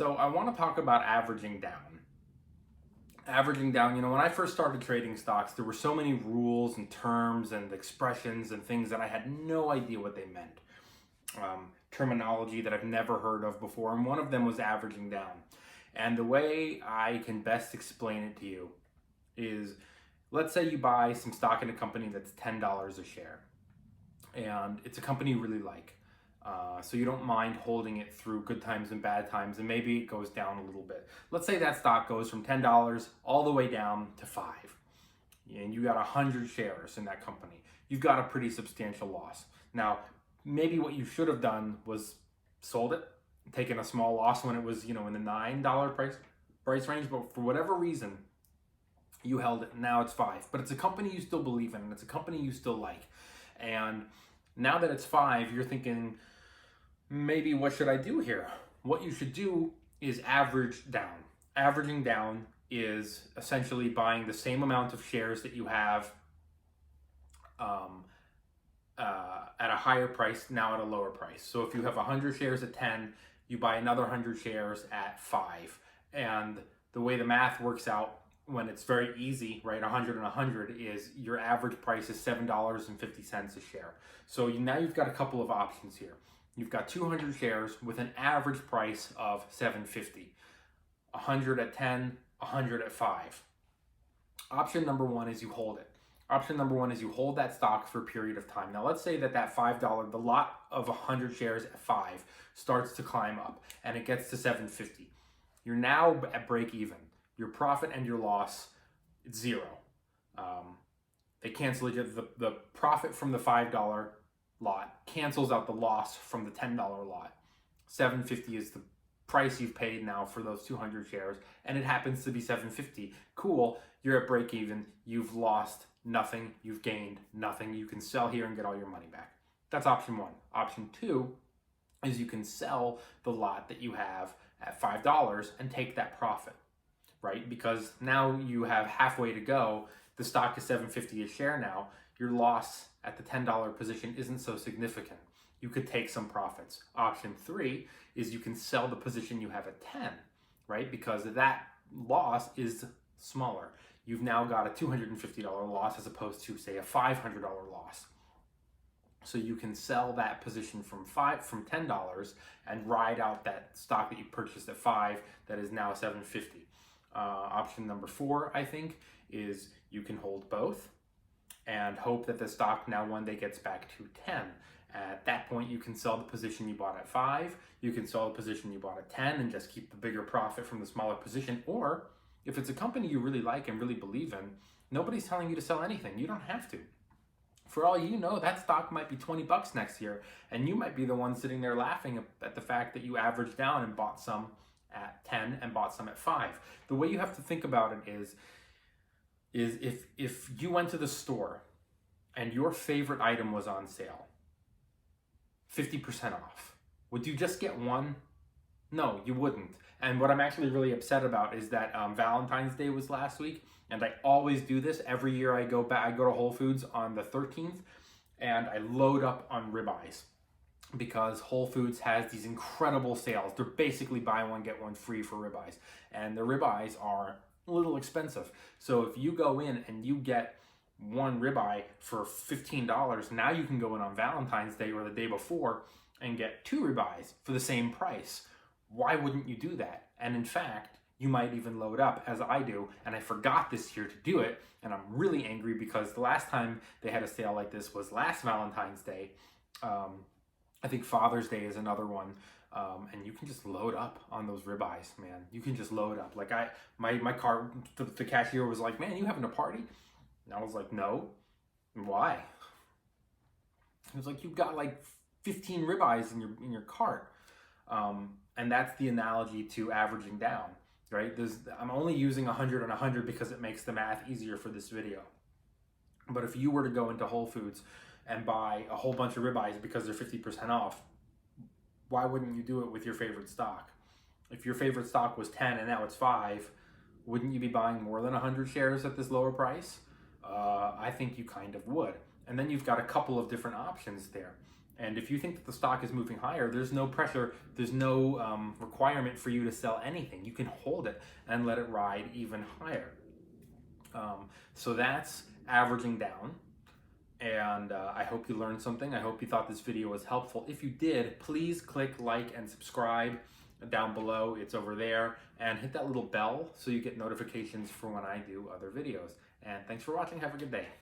So I want to talk about averaging down. Averaging down, when I first started trading stocks, there were so many rules and terms and expressions and things that I had no idea what they meant. Terminology that I've never heard of before, and one of them was averaging down. And the way I can best explain it to you is, let's say you buy some stock in a company that's $10 a share, and it's a company you really like. So you don't mind holding it through good times and bad times, and maybe it goes down a little bit. Let's say that stock goes from $10 all the way down to $5, and you got 100 shares in that company. You've got a pretty substantial loss. Now, maybe what you should have done was sold it, taken a small loss when it was, in the $9 price range, but for whatever reason, you held it, and now it's $5. But it's a company you still believe in, and it's a company you still like. And now that it's $5, you're thinking, maybe what should I do here? What you should do is average down. Averaging down is essentially buying the same amount of shares that you have at a higher price, now at a lower price. So if you have 100 shares at 10, you buy another 100 shares at 5. And the way the math works out, when it's very easy, right, 100 and 100 is your average price is $7.50 a share. So now you've got a couple of options here. You've got 200 shares with an average price of $7.50, 100 at 10, 100 at 5. Option number one is you hold it. Option number one is you hold that stock for a period of time. Now let's say that $5, the lot of 100 shares at 5 starts to climb up and it gets to $7.50. You're now at break even. Your profit and your loss, it's zero. They cancel each other. The profit from the $5 lot cancels out the loss from the $10 lot. $7.50 is the price you've paid now for those 200 shares, and it happens to be $7.50. Cool, you're at break even. You've lost nothing. You've gained nothing. You can sell here and get all your money back. That's option one. Option two is you can sell the lot that you have at $5 and take that profit. Right? Because now you have halfway to go. The stock is $7.50 a share now. Your loss at the $10 position isn't so significant. You could take some profits. Option three is you can sell the position you have at 10, right? Because that loss is smaller. You've now got a $250 loss as opposed to, say, a $500 loss. So you can sell that position from $10 and ride out that stock that you purchased at 5 that is now $7.50. Option number four, I think, is you can hold both and hope that the stock now one day gets back to 10. At that point, you can sell the position you bought at 5. You can sell the position you bought at 10 and just keep the bigger profit from the smaller position. Or if it's a company you really like and really believe in, nobody's telling you to sell anything. You don't have to. For all you know, that stock might be $20 next year, and you might be the one sitting there laughing at the fact that you averaged down and bought some at 10 and bought some at 5. The way you have to think about it is if you went to the store and your favorite item was on sale, 50% off, would you just get one? No, you wouldn't. And what I'm actually really upset about is that Valentine's Day was last week, and I always do this every year. I go to Whole Foods on the 13th and I load up on ribeyes, because Whole Foods has these incredible sales. They're basically buy one, get one free for ribeyes. And the ribeyes are a little expensive. So if you go in and you get one ribeye for $15, now you can go in on Valentine's Day or the day before and get 2 ribeyes for the same price. Why wouldn't you do that? And in fact, you might even load up, as I do, and I forgot this year to do it, and I'm really angry because the last time they had a sale like this was last Valentine's Day. I think Father's Day is another one, and you can just load up on those ribeyes, man. You can just load up. Like my car, the cashier was like, "Man, you having a party?" And I was like, "No." Why? He was like, "You've got like 15 ribeyes in your cart," and that's the analogy to averaging down, right? I'm only using 100 and 100 because it makes the math easier for this video. But if you were to go into Whole Foods and buy a whole bunch of ribeyes because they're 50% off, why wouldn't you do it with your favorite stock? If your favorite stock was 10 and now it's 5, wouldn't you be buying more than 100 shares at this lower price? I think you kind of would. And then you've got a couple of different options there. And if you think that the stock is moving higher, there's no pressure, there's no requirement for you to sell anything. You can hold it and let it ride even higher. So that's averaging down. And I hope you learned something. I hope you thought this video was helpful. If you did, please click like and subscribe down below. It's over there. And hit that little bell so you get notifications for when I do other videos. And thanks for watching. Have a good day.